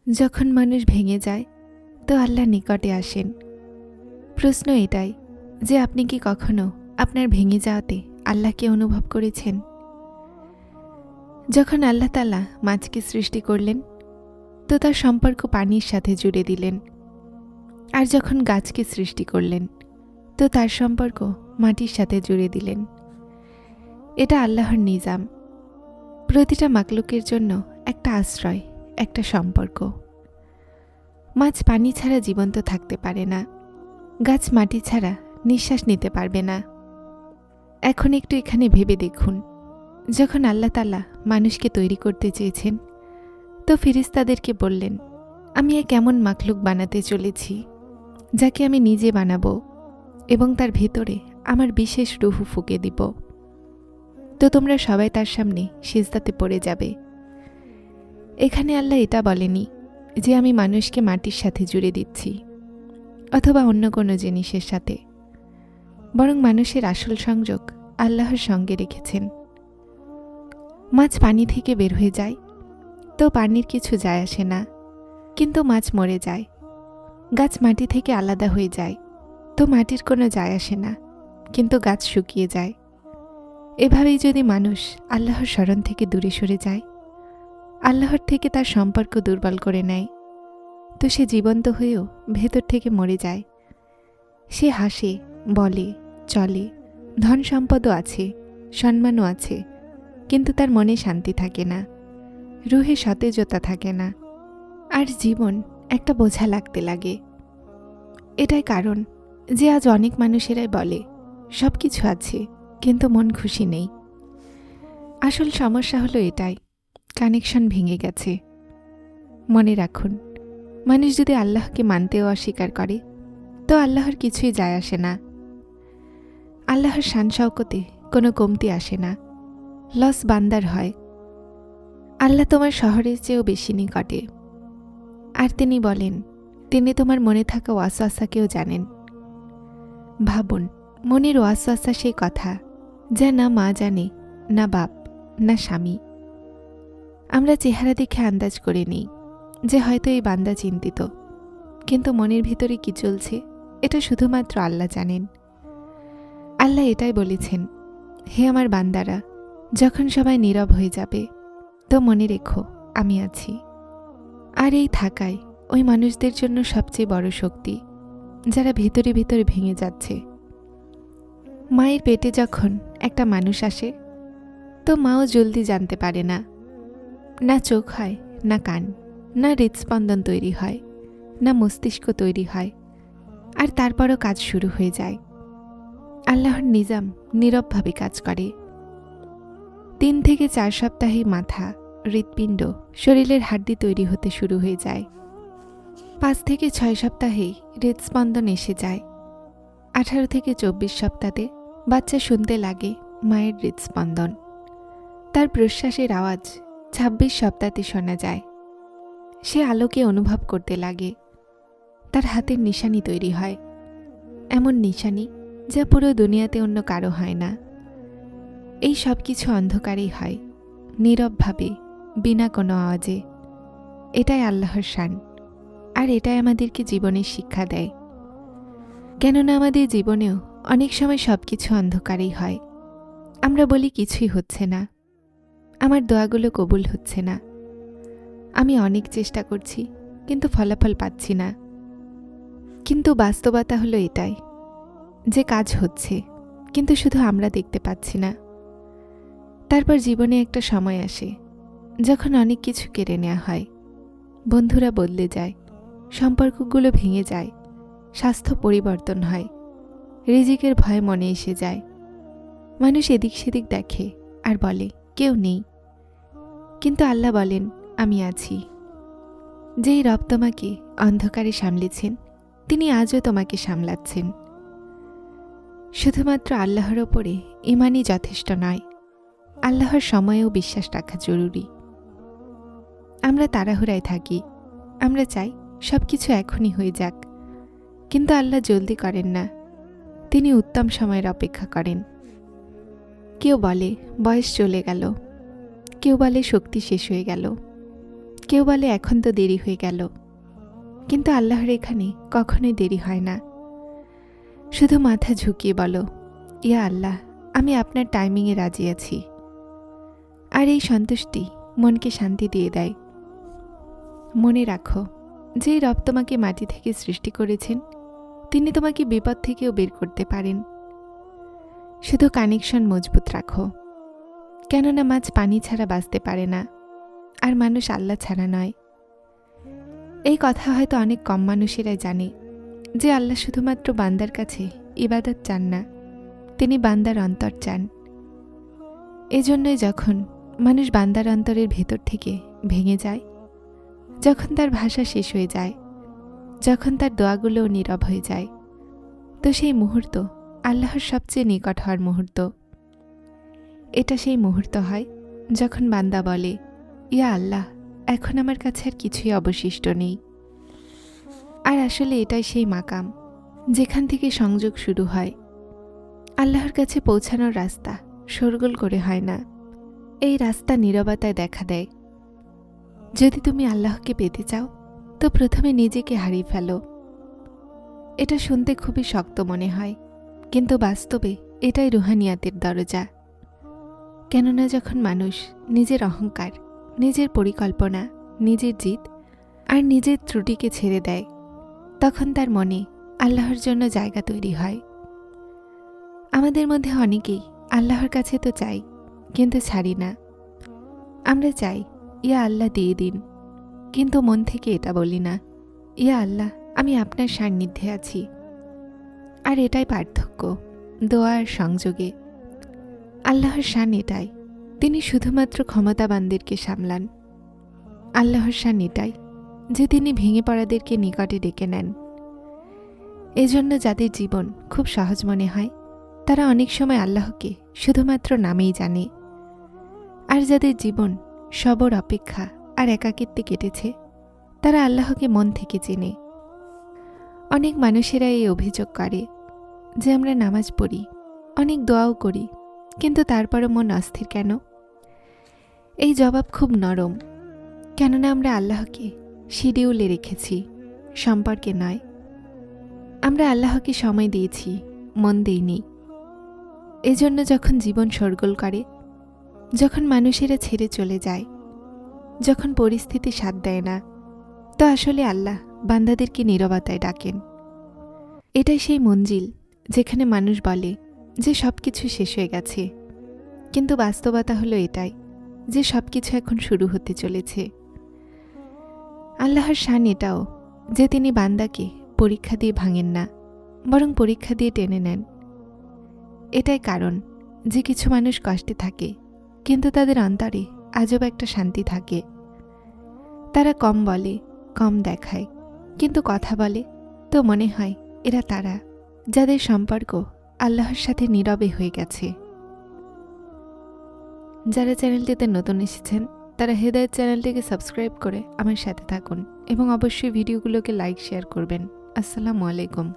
যখন মানুষ ভেঙে যায় তো আল্লাহ নিকটে আসেন। প্রশ্ন এটাই যে আপনি কি কখনো আপনার ভেঙে যাওয়াতে আল্লাহকে অনুভব করেছেন? যখন আল্লাহ তাআলা মাছকে সৃষ্টি করলেন তো তার সম্পর্ক পানির সাথে জুড়ে দিলেন, আর যখন গাছকে সৃষ্টি করলেন তো তার সম্পর্ক মাটির সাথে জুড়ে দিলেন। এটা আল্লাহর নিজাম। প্রতিটা মাকলুকের জন্য একটা আশ্রয়, একটা সম্পর্ক। মাছ পানি ছাড়া জীবন্ত থাকতে পারে না, গাছ মাটি ছাড়া নিঃশ্বাস নিতে পারবে না। এখন একটু এখানে ভেবে দেখুন, যখন আল্লাহ তাআলা মানুষকে তৈরি করতে চেয়েছেন তো ফেরেশতাদেরকে বললেন, আমি এক এমন মাকলুক বানাতে চলেছি যাকে আমি নিজে বানাবো এবং তার ভেতরে আমার বিশেষ রূহ ফুঁকে দিব। তো তোমরা সবাই তার সামনে সিজদাতে পড়ে যাবে। এখানে আল্লাহ এটা বলেনি যে আমি মানুষকে মাটির সাথে জুড়ে দিচ্ছি অথবা অন্য কোনো জিনিসের সাথে, বরং মানুষের আসল সংযোগ আল্লাহর সঙ্গে রেখেছেন। মাছ পানি থেকে বের হয়ে যায় তো পানির কিছু যায় আসে না, কিন্তু মাছ মরে যায়। গাছ মাটি থেকে আলাদা হয়ে যায় তো মাটির কোনো যায় আসে না, কিন্তু গাছ শুকিয়ে যায়। এভাবেই যদি মানুষ আল্লাহর স্মরণ থেকে দূরে সরে যায়, আল্লাহর থেকে তার সম্পর্ক দুর্বল করে নেয়, তো সে জীবন্ত হয়েও ভেতর থেকে মরে যায়। সে হাসে, বলে, চলে, ধন সম্পদও আছে, সম্মানও আছে, কিন্তু তার মনে শান্তি থাকে না, রুহে সতেজতা থাকে না, আর জীবন একটা বোঝা লাগতে লাগে। এটাই কারণ যে আজ অনেক মানুষেরাই বলে সব কিছু আছে কিন্তু মন খুশি নেই। আসল সমস্যা হলো এটাই, কানেকশন ভেঙে গেছে। মনে রাখুন, মানুষ যদি আল্লাহকে মানতেও অস্বীকার করে তো আল্লাহর কিছুই যায় আসে না। আল্লাহর শান শওকতে কোনো কমতি আসে না, লস বান্দার হয়। আল্লাহ তোমার শহরের চেয়েও বেশি নিকটে, আর তিনি বলেন তিনি তোমার মনে থাকা ওয়াসওয়াসাকেও জানেন। ভাবুন, মনের ওয়াসওয়াসা সেই কথা যা না মা জানে, না বাপ, না স্বামী। আমরা চেহারা দেখে আন্দাজ করে নিই যে হয়তো এই বান্দা চিন্তিত, কিন্তু মনের ভিতরে কি চলছে এটা শুধুমাত্র আল্লাহ জানেন। আল্লাহ এটাই বলেছেন, হে আমার বান্দারা, যখন সবাই নীরব হয়ে যাবে তো মনে রেখো আমি আছি। আর এই থাকাই ওই মানুষদের জন্য সবচেয়ে বড় শক্তি যারা ভিতরে ভিতরে ভেঙে যাচ্ছে। মায়ের পেটে যখন একটা মানুষ আসে তো মাও জলদি জানতে পারে না, না চোখ হয়, না কান, না হৃদস্পন্দন তৈরি হয়, না মস্তিষ্ক তৈরি হয়, আর তারপরও কাজ শুরু হয়ে যায়। আল্লাহর নিজাম নীরবভাবে কাজ করে। 3 থেকে 4 সপ্তাহে মাথা, হৃৎপিণ্ড, শরীরের হাড্ডি তৈরি হতে শুরু হয়ে যায়। 5 থেকে 6 সপ্তাহেই হৃদস্পন্দন এসে যায়। 18 থেকে 24 সপ্তাহে বাচ্চা শুনতে লাগে মায়ের হৃদস্পন্দন। তার প্রশ্বাসের আওয়াজ 26 সপ্তাহে শোনা যায়। সে আলোকে অনুভব করতে লাগে। তার হাতের নিশানি তৈরি হয়, এমন নিশানি যা পুরো দুনিয়াতে অন্য কারো হয় না। এই সব কিছু অন্ধকারেই হয়, নীরবভাবে, বিনা কোনো আওয়াজে। এটাই আল্লাহর শান, আর এটাই আমাদেরকে জীবনের শিক্ষা দেয়। কেননা আমাদের জীবনেও অনেক সময় সব কিছু অন্ধকারেই হয়। আমরা বলি কিছুই হচ্ছে না, আমার দোয়াগুলো কবুল হচ্ছে না, আমি অনেক চেষ্টা করছি কিন্তু ফলাফল পাচ্ছি না। কিন্তু বাস্তবতা হলো এটাই যে কাজ হচ্ছে, কিন্তু শুধু আমরা দেখতে পাচ্ছি না। তারপর জীবনে একটা সময় আসে যখন অনেক কিছু কেড়ে নেওয়া হয়, বন্ধুরা বদলে যায়, সম্পর্কগুলো ভেঙে যায়, স্বাস্থ্য পরিবর্তন হয়, রিজিকের ভয় মনে এসে যায়। মানুষ এদিক সেদিক দেখে আর বলে কেউ নেই, কিন্তু আল্লাহ বলেন আমি আছি। যেই রব তোমাকে অন্ধকারে সামলেছেন তিনি আজও তোমাকে সামলাচ্ছেন। শুধুমাত্র আল্লাহর ওপরে ঈমানই যথেষ্ট নয়, আল্লাহর সময়েও বিশ্বাস রাখা জরুরি। আমরা তাড়াহুড়ায় থাকি, আমরা চাই সব কিছু এখনই হয়ে যাক, কিন্তু আল্লাহ জলদি করেন না, তিনি উত্তম সময়ের অপেক্ষা করেন। কেউ বলে বয়স চলে গেল, কেউ বলে শক্তি শেষ হয়ে গেল, কেউ বলে এখন তো দেরি হয়ে গেল, কিন্তু আল্লাহর এখানে কখনোই দেরি হয় না। শুধু মাথা ঝুঁকিয়ে বলো, ইয়া আল্লাহ, আমি আপনার টাইমিংয়ে রাজি আছি। আর এই সন্তুষ্টি মনকে শান্তি দিয়ে দেয়। মনে রাখো, যেই রব তোমাকে মাটি থেকে সৃষ্টি করেছেন, তিনি তোমাকে বিপদ থেকেও বের করতে পারেন। শুধু কানেকশন মজবুত রাখো, কেননা মাছ পানি ছাড়া বাঁচতে পারে না, আর মানুষ আল্লাহ ছাড়া নয়। এই কথা হয়তো অনেক কম মানুষেরাই জানে যে আল্লাহ শুধুমাত্র বান্দার কাছে ইবাদত চান না, তিনি বান্দার অন্তর চান। এজন্যই যখন মানুষ বান্দার অন্তরের ভেতর থেকে ভেঙে যায়, যখন তার ভাষা শেষ হয়ে যায়, যখন তার দোয়াগুলোও নীরব হয়ে যায়, তো সেই মুহূর্ত আল্লাহর সবচেয়ে নিকট হওয়ার মুহূর্ত। এটা সেই মুহূর্ত হয় যখন বান্দা বলে, ইয়া আল্লাহ, এখন আমার কাছে আর কিছুই অবশিষ্ট নেই। আর আসলে এটাই সেই মাকাম যেখান থেকে সংযোগ শুরু হয়। আল্লাহর কাছে পৌঁছানোর রাস্তা শোরগোল করে হয় না, এই রাস্তা নীরবতায় দেখা দেয়। যদি তুমি আল্লাহকে পেতে চাও, তো প্রথমে নিজেকে হারিয়ে ফেলো। এটা শুনতে খুবই শক্ত মনে হয়, কিন্তু বাস্তবে এটাই রুহানিয়াতের দরজা। কেননা যখন মানুষ নিজের অহংকার, নিজের পরিকল্পনা, নিজের জিদ আর নিজের ত্রুটিকে ছেড়ে দেয়, তখন তার মনে আল্লাহর জন্য জায়গা তৈরি হয়। আমাদের মধ্যে অনেকেই আল্লাহর কাছে তো চাই, কিন্তু ছাড়ি না। আমরা চাই, ইয়া আল্লাহ দিয়ে দিন, কিন্তু মন থেকে এটা বলি না, ইয়া আল্লাহ, আমি আপনার সান্নিধ্যে আছি। আর এটাই পার্থক্য দোয়া আর সংযোগে। আল্লাহর শান এটাই, তিনি শুধুমাত্র ক্ষমতাবানদেরকে সামলান। আল্লাহর শান এটাই যে তিনি ভেঙে পড়াদেরকে নিকটে ডেকে নেন। এজন্য যাদের জীবন খুব সহজ মনে হয়, তারা অনেক সময় আল্লাহকে শুধুমাত্র নামেই জানে। আর যাদের জীবন সবর অপেক্ষা আর একাকিত্বে কেটেছে, তারা আল্লাহকে মন থেকে চেনে। অনেক মানুষেরা এই অভিযোগ করে যে আমরা নামাজ পড়ি, অনেক দোয়াও করি, কিন্তু তারপরও মন অস্থির কেন? এই জবাব খুব নরম, কেননা আমরা আল্লাহকে শিডিউলে রেখেছি, সম্পর্কে নয়। আমরা আল্লাহকে সময় দিয়েছি, মন দেইনি। এজন্য যখন জীবন শোরগোল করে, যখন মানুষেরা ছেড়ে চলে যায়, যখন পরিস্থিতি সাথ দেয় না, তো আসলে আল্লাহ বান্দাদেরকে নীরবতায় ডাকেন। এটাই সেই মঞ্জিল যেখানে মানুষ বলে যে সবকিছু শেষ হয়ে গেছে, কিন্তু বাস্তবতা হলো এটাই যে সবকিছু এখন শুরু হতে চলেছে। আল্লাহর শান এটাও যে তিনি বান্দাকে পরীক্ষা দিয়ে ভাঙেন না, বরং পরীক্ষা দিয়ে টেনে নেন। এটাই কারণ যে কিছু মানুষ কষ্টে থাকে, কিন্তু তাদের অন্তরে আজব একটা শান্তি থাকে। তারা কম বলে, কম দেখায়, কিন্তু কথা বলে তো মনে হয় এরা তারা যাদের সম্পর্ক আল্লাহর সাথে নীরবে হয়ে গেছে। যারা চ্যানেলটিতে নতুন এসেছেন, তারা হেদায়েত চ্যানেলটিকে সাবস্ক্রাইব করে আমার সাথে থাকুন এবং অবশ্যই ভিডিওগুলোকে লাইক শেয়ার করবেন। আসসালামু আলাইকুম।